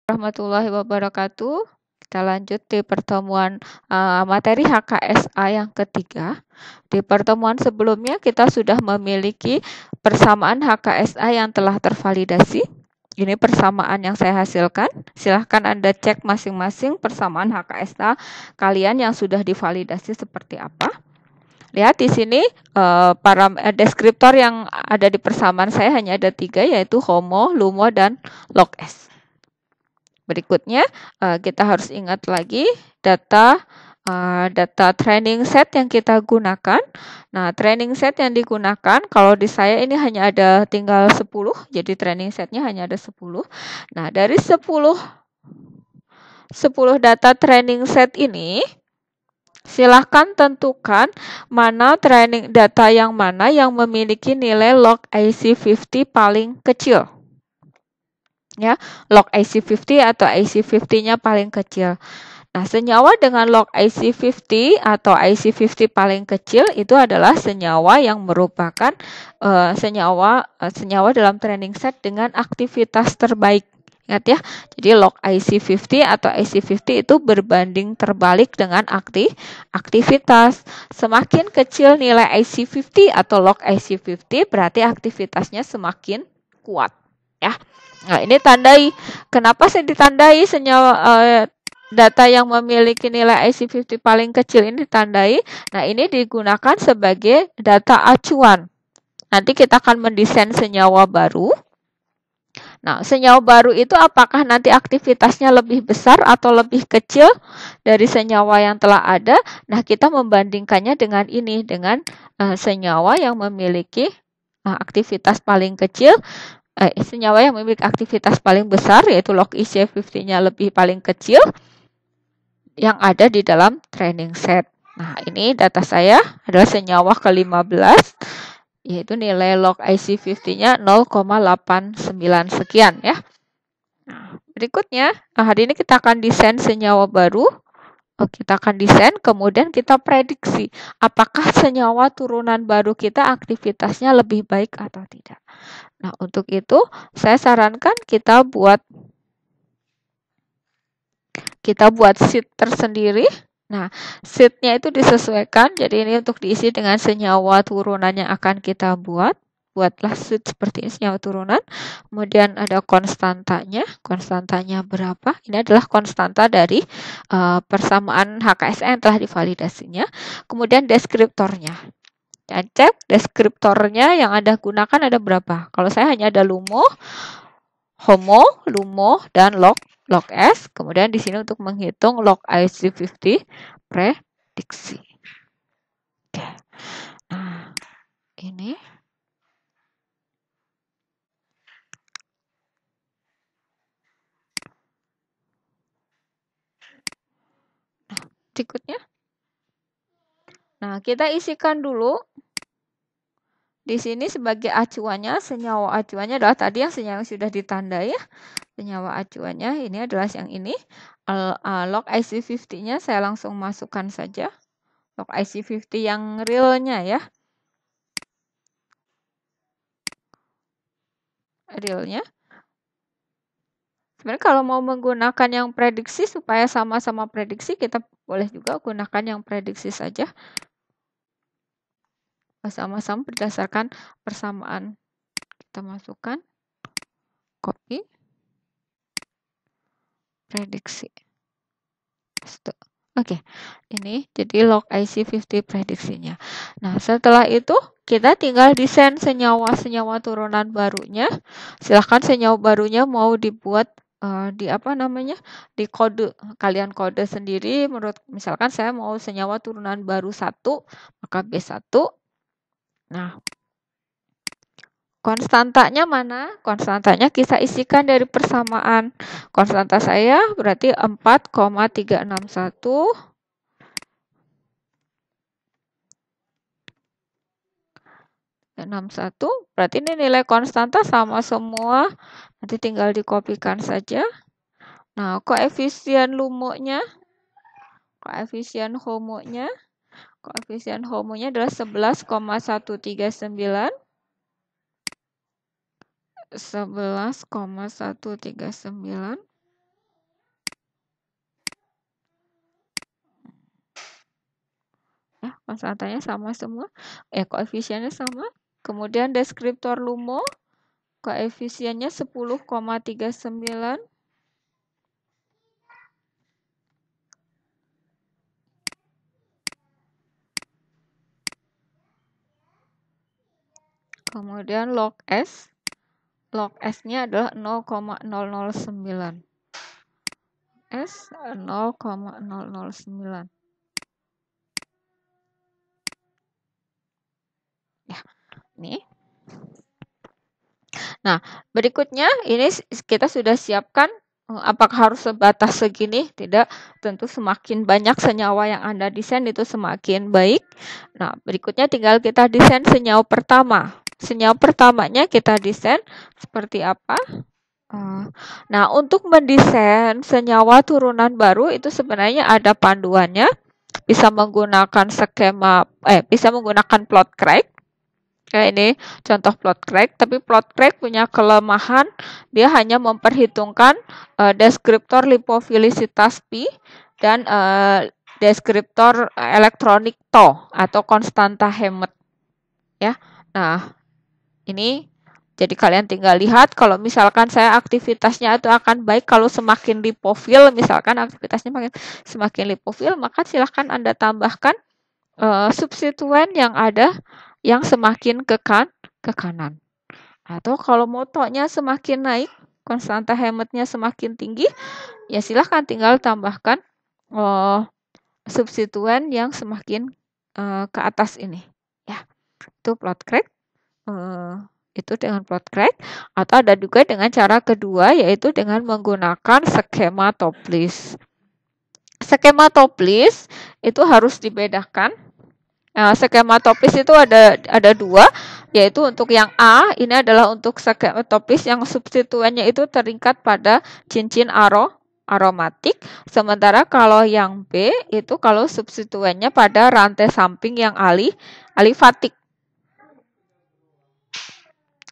Warahmatullahi wabarakatuh. Kita lanjut di pertemuan materi HKSA yang ketiga. Di pertemuan sebelumnya kita sudah memiliki persamaan HKSA yang telah tervalidasi. Ini persamaan yang saya hasilkan. Silahkan Anda cek masing-masing persamaan HKSA kalian yang sudah divalidasi seperti apa. Lihat di sini deskriptor yang ada di persamaan saya hanya ada 3, yaitu HOMO, LUMO, dan log_S. Berikutnya kita harus ingat lagi data training set yang kita gunakan. Nah, training set yang digunakan kalau di saya ini hanya ada tinggal 10, jadi training setnya hanya ada 10. Nah, dari 10 data training set ini, silahkan tentukan mana training data yang mana yang memiliki nilai log IC50 paling kecil. Ya, log IC50 atau IC50-nya paling kecil. Nah, senyawa dengan log IC50 atau IC50 paling kecil itu adalah senyawa yang merupakan senyawa dalam training set dengan aktivitas terbaik. Ingat ya, jadi log IC50 atau IC50 itu berbanding terbalik dengan aktivitas. Semakin kecil nilai IC50 atau log IC50 berarti aktivitasnya semakin kuat. Ya. Nah, ini tandai. Kenapa saya ditandai senyawa data yang memiliki nilai IC50 paling kecil ini ditandai? Nah, ini digunakan sebagai data acuan. Nanti kita akan mendesain senyawa baru. Nah, senyawa baru itu apakah nanti aktivitasnya lebih besar atau lebih kecil dari senyawa yang telah ada? Nah, kita membandingkannya dengan ini, dengan senyawa yang memiliki aktivitas paling kecil. Senyawa yang memiliki aktivitas paling besar, yaitu log IC50-nya lebih paling kecil, yang ada di dalam training set. Nah, ini data saya adalah senyawa ke-15, yaitu nilai log IC50-nya 0,89 sekian ya. Nah, berikutnya, hari ini kita akan desain senyawa baru. Kita akan desain, kemudian kita prediksi apakah senyawa turunan baru kita aktivitasnya lebih baik atau tidak. Nah, untuk itu saya sarankan kita buat sheet tersendiri. Nah, sheet-nya itu disesuaikan, jadi ini untuk diisi dengan senyawa turunan yang akan kita buat. Buatlah sheet seperti ini, senyawa turunan. Kemudian ada konstantanya. Konstantanya berapa? Ini adalah konstanta dari persamaan HKSA yang telah divalidasinya. Kemudian deskriptornya. Dan cek deskriptornya yang Anda gunakan ada berapa. Kalau saya hanya ada LUMO, HOMO, LUMO, dan log_S. Kemudian di sini untuk menghitung log IC50 prediksi. Oke. Nah, ini. Nah, berikutnya. Nah, kita isikan dulu. Di sini sebagai acuannya, senyawa acuannya adalah tadi yang senyawa yang sudah ditandai ya. Senyawa acuannya ini adalah yang ini. Log IC50-nya saya langsung masukkan saja. Log IC50 yang realnya ya. Realnya. Sebenarnya kalau mau menggunakan yang prediksi supaya sama-sama prediksi, kita boleh juga gunakan yang prediksi saja. Sama-sama berdasarkan persamaan. Kita masukkan. Copy. Prediksi. Oke, ini jadi log IC50 prediksinya. Nah, setelah itu kita tinggal desain senyawa-senyawa turunan barunya. Silahkan senyawa barunya mau dibuat di kode, kalian kode sendiri. Menurut misalkan saya mau senyawa turunan baru 1, maka B1. Nah, konstantanya mana? Konstantanya kita isikan dari persamaan. Konstanta saya berarti 4,361. 61, berarti ini nilai konstanta sama semua. Nanti tinggal dikopikan saja. Nah, koefisien LUMO-nya, koefisien HOMO-nya adalah 11,139. 11,139. konstantanya sama semua, koefisiennya sama. Kemudian deskriptor LUMO, koefisiennya 10,39. Kemudian log S-nya adalah 0,009. S 0,009. Ya, ini. Nah, berikutnya ini kita sudah siapkan apakah harus sebatas segini? Tidak, tentu semakin banyak senyawa yang Anda desain itu semakin baik. Nah, berikutnya tinggal kita desain senyawa pertama. Senyawa pertamanya kita desain seperti apa? Nah, untuk mendesain senyawa turunan baru itu sebenarnya ada panduannya. Bisa menggunakan bisa menggunakan plot crack. Kayak ini contoh plot crack, tapi plot crack punya kelemahan, dia hanya memperhitungkan deskriptor lipofilisitas Pi dan deskriptor elektronik Tau atau konstanta Hammett. Ya, nah ini jadi kalian tinggal lihat kalau misalkan saya aktivitasnya itu akan baik kalau semakin lipofil, misalkan aktivitasnya semakin lipofil, maka silahkan Anda tambahkan substituen yang ada yang semakin ke kanan. Atau kalau motonya semakin naik, konstanta Hammett-nya semakin tinggi, ya silahkan tinggal tambahkan substituen yang semakin ke atas ini. Ya, itu plot crack. Itu dengan plot crack, atau ada juga dengan cara kedua, yaitu dengan menggunakan skema Topliss. Skema Topliss itu harus dibedakan. Skema Topliss itu ada dua, yaitu untuk yang A, ini adalah untuk skema Topliss yang substituennya itu terikat pada cincin aromatik, sementara kalau yang B itu kalau substituennya pada rantai samping yang alifatik.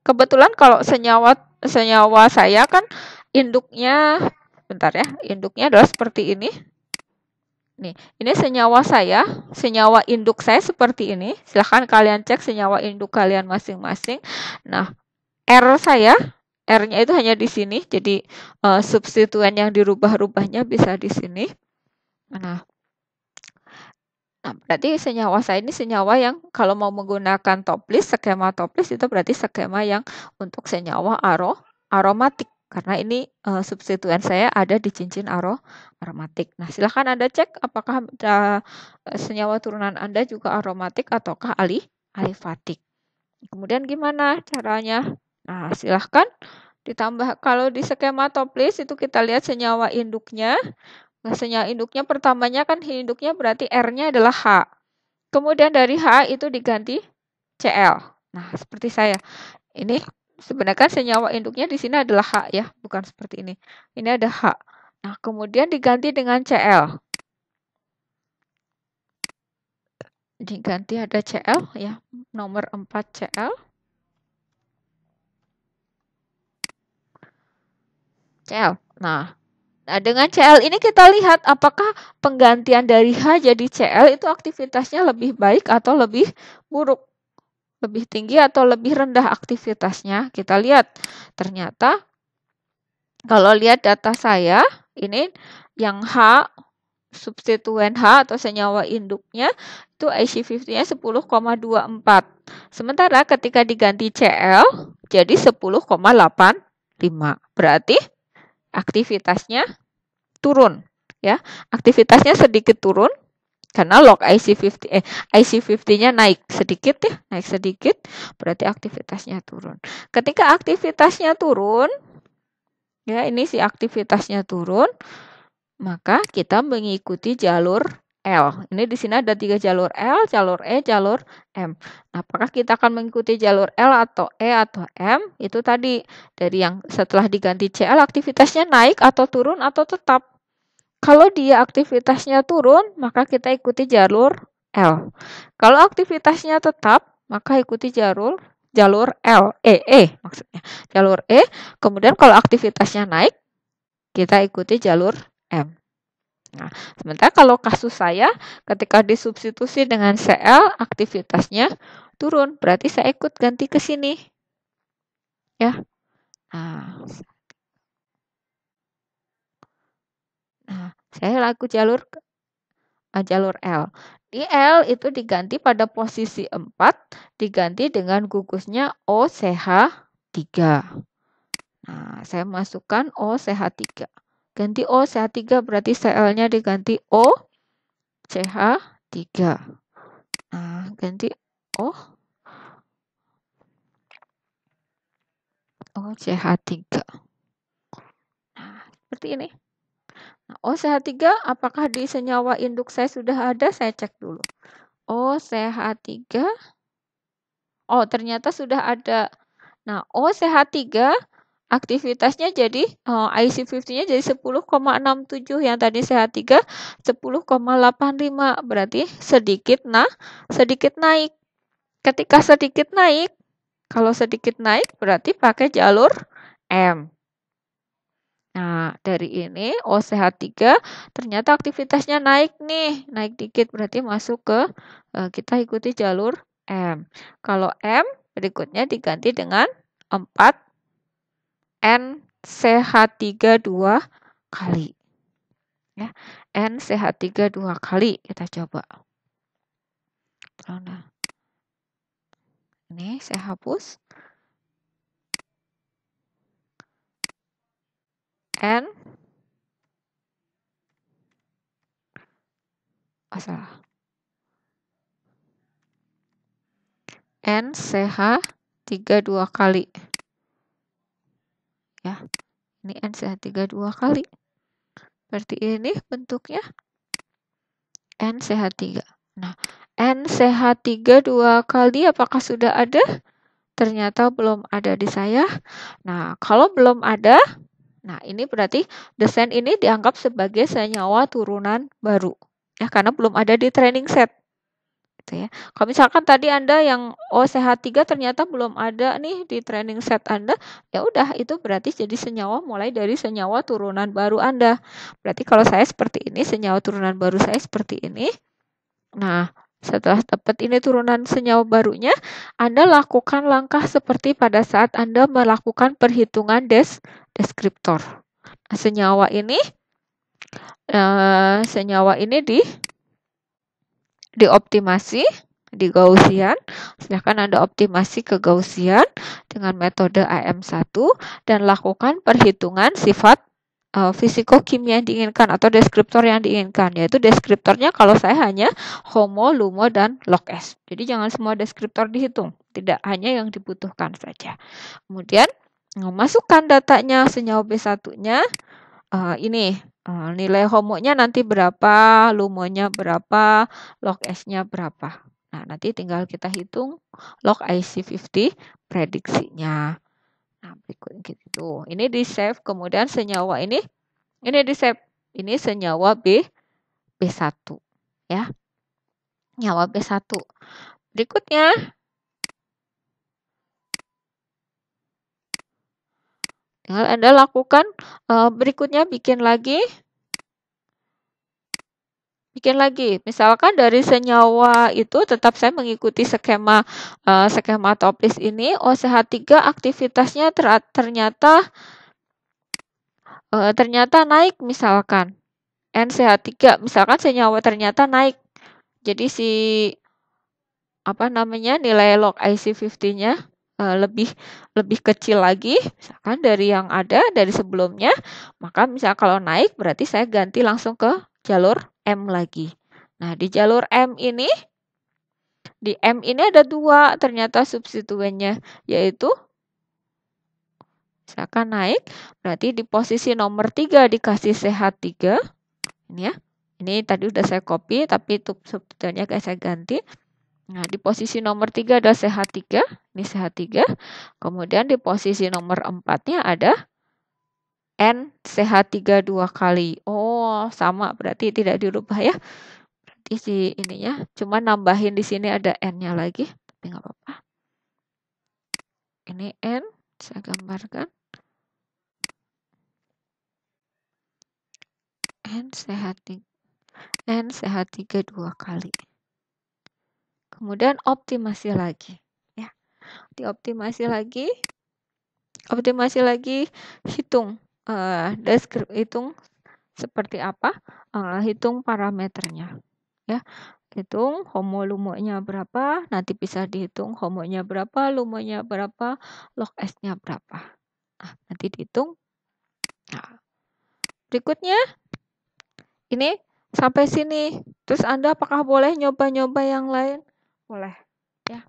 Kebetulan kalau senyawa saya kan induknya, bentar ya, induknya adalah seperti ini. Nih, ini senyawa induk saya seperti ini. Silahkan kalian cek senyawa induk kalian masing-masing. Nah, R-nya itu hanya di sini, jadi substituen yang dirubah-rubahnya bisa di sini. Nah, berarti senyawa saya ini senyawa yang kalau mau menggunakan Topliss, skema Topliss itu berarti skema yang untuk senyawa aromatik. Karena ini substituen saya ada di cincin aromatik. Nah, silahkan Anda cek apakah senyawa turunan Anda juga aromatik ataukah alifatik. Kemudian gimana caranya? Nah, silahkan ditambah. Kalau di skema Topliss itu kita lihat senyawa induknya. Senyawa induknya pertamanya kan induknya berarti R-nya adalah H. Kemudian dari H itu diganti Cl. Nah, seperti saya. Ini sebenarnya kan senyawa induknya di sini adalah H ya, bukan seperti ini. Ini ada H. Nah, kemudian diganti dengan Cl. Diganti ada Cl ya, nomor 4 Cl. Cl. Nah, dengan Cl ini kita lihat apakah penggantian dari H jadi Cl itu aktivitasnya lebih baik atau lebih buruk. Lebih tinggi atau lebih rendah aktivitasnya. Kita lihat. Ternyata kalau lihat data saya, ini yang H, substituen H atau senyawa induknya itu IC50-nya 10,24. Sementara ketika diganti Cl jadi 10,85. Berarti aktivitasnya turun ya. Aktivitasnya sedikit turun karena log IC50-nya naik sedikit ya, naik sedikit berarti aktivitasnya turun. Ketika aktivitasnya turun ya, ini si aktivitasnya turun, maka kita mengikuti jalur L. Ini di sini ada 3 jalur L, jalur E, jalur M. Nah, apakah kita akan mengikuti jalur L atau E atau M? Itu tadi dari yang setelah diganti CL aktivitasnya naik atau turun atau tetap. Kalau dia aktivitasnya turun, maka kita ikuti jalur L. Kalau aktivitasnya tetap, maka ikuti jalur maksudnya. Jalur E. Kemudian kalau aktivitasnya naik, kita ikuti jalur M. Nah, sementara kalau kasus saya ketika disubstitusi dengan Cl, aktivitasnya turun. Berarti saya ikut ganti ke sini. Ya. Nah, saya laku jalur L. Di L itu diganti pada posisi 4, diganti dengan gugusnya OCH3. Nah, saya masukkan OCH3. Ganti OCH3 berarti Cl-nya diganti OCH3. Nah, ganti OCH3. Nah, seperti ini. Nah, OCH3 apakah di senyawa induk saya sudah ada? Saya cek dulu. OCH3. Oh, ternyata sudah ada. Nah, OCH3 aktivitasnya jadi IC50-nya jadi 10,67, yang tadi CH3 10,85, berarti sedikit naik. Ketika sedikit naik, kalau sedikit naik berarti pakai jalur M. Nah, dari ini OCH3 ternyata aktivitasnya naik nih, naik dikit berarti masuk ke kita ikuti jalur M. Kalau M berikutnya diganti dengan 4 NCH3 2 kali. Ya, NCH3 2 kali kita coba. Nah, ini saya hapus. N salah. NCH3 2 kali. Ya. Ini NCH3 2 kali. Seperti ini bentuknya. NCH3. Nah, NCH3 2 kali apakah sudah ada? Ternyata belum ada di saya. Nah, kalau belum ada, nah ini berarti desain ini dianggap sebagai senyawa turunan baru. Ya, karena belum ada di training set. Gitu ya. Kalau misalkan tadi Anda yang OCH3 ternyata belum ada nih di training set Anda, ya udah itu berarti jadi senyawa mulai dari senyawa turunan baru Anda. Berarti kalau saya seperti ini, senyawa turunan baru saya seperti ini. Nah, setelah dapat ini turunan senyawa barunya, Anda lakukan langkah seperti pada saat Anda melakukan perhitungan deskriptor. Nah, senyawa ini dioptimasi di Gaussian. Silahkan Anda optimasi ke Gaussian dengan metode AM1 dan lakukan perhitungan sifat fisikokimia yang diinginkan atau deskriptor yang diinginkan, yaitu deskriptornya kalau saya hanya HOMO, LUMO, dan log-S. Jadi jangan semua deskriptor dihitung, tidak hanya yang dibutuhkan saja. Kemudian masukkan datanya senyawa B1-nya, ini nilai homonya nanti berapa, lumonya berapa, log-S-nya berapa. Nah, nanti tinggal kita hitung log IC50 prediksinya. Nah, berikut gitu. Ini di save, kemudian senyawa ini di save. Ini senyawa B1 ya. Senyawa B1. Berikutnya tinggal Anda lakukan berikutnya bikin lagi. Misalkan dari senyawa itu tetap saya mengikuti skema toplis ini. OCH3 aktivitasnya ternyata naik misalkan. NCH3 misalkan senyawa ternyata naik. Jadi nilai log IC50-nya lebih kecil lagi misalkan dari yang ada dari sebelumnya. Maka misal kalau naik berarti saya ganti langsung ke jalur M lagi. Nah, di jalur M ini ada 2 ternyata substituennya, yaitu misalkan naik, berarti di posisi nomor 3 dikasih CH3. Ini ya. Ini tadi udah saya copy, tapi itu substituennya saya ganti. Nah, di posisi nomor 3 ada CH3. Ini CH3. Kemudian di posisi nomor 4-nya ada NCH3 2 kali. Oh, sama berarti tidak dirubah ya. Berarti ininya cuma nambahin di sini ada N-nya lagi, tapi nggak apa-apa. Ini N, saya gambarkan. NCH3 2 kali. Kemudian optimasi lagi. Ya, dioptimasi lagi. Optimasi lagi, hitung hitung seperti apa, hitung parameternya. Ya, hitung homo lumonya berapa, nanti bisa dihitung homonya berapa, lumonya berapa, log S-nya berapa. Nah, nanti dihitung. Nah, berikutnya ini sampai sini. Terus Anda apakah boleh nyoba-nyoba yang lain? Boleh. Ya.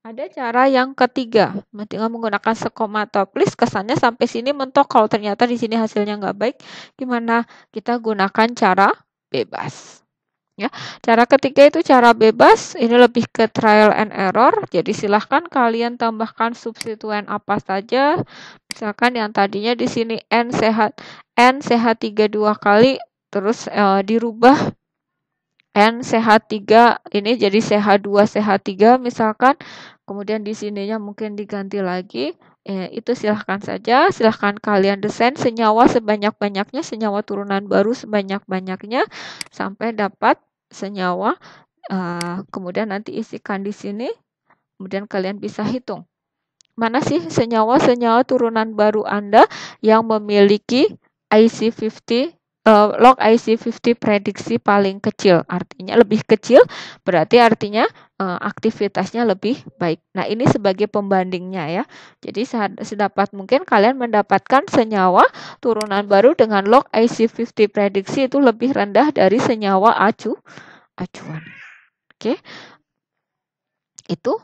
Ada cara yang ketiga, tinggal menggunakan skema top list, kesannya sampai sini mentok, kalau ternyata di sini hasilnya nggak baik, gimana? Kita gunakan cara bebas. Ya, cara ketiga itu cara bebas, ini lebih ke trial and error, jadi silahkan kalian tambahkan substituen apa saja, misalkan yang tadinya di sini NCH3 2 kali, terus dirubah NCH3 ini jadi CH2 CH3 misalkan, kemudian di sininya mungkin diganti lagi, itu silahkan saja, silahkan kalian desain senyawa sebanyak-banyaknya, senyawa turunan baru sebanyak-banyaknya sampai dapat senyawa, kemudian nanti isikan di sini, kemudian kalian bisa hitung mana sih senyawa-senyawa turunan baru Anda yang memiliki IC50 log IC50 prediksi paling kecil, artinya lebih kecil, berarti artinya aktivitasnya lebih baik. Nah, ini sebagai pembandingnya ya. Jadi sedapat mungkin kalian mendapatkan senyawa turunan baru dengan log IC50 prediksi itu lebih rendah dari senyawa acuan. Oke. Itu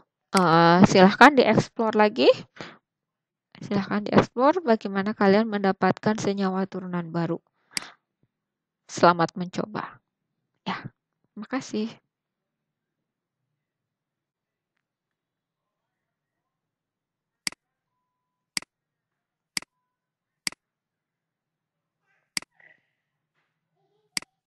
silahkan dieksplor lagi. Silahkan dieksplor bagaimana kalian mendapatkan senyawa turunan baru. Selamat mencoba. Ya, terima kasih.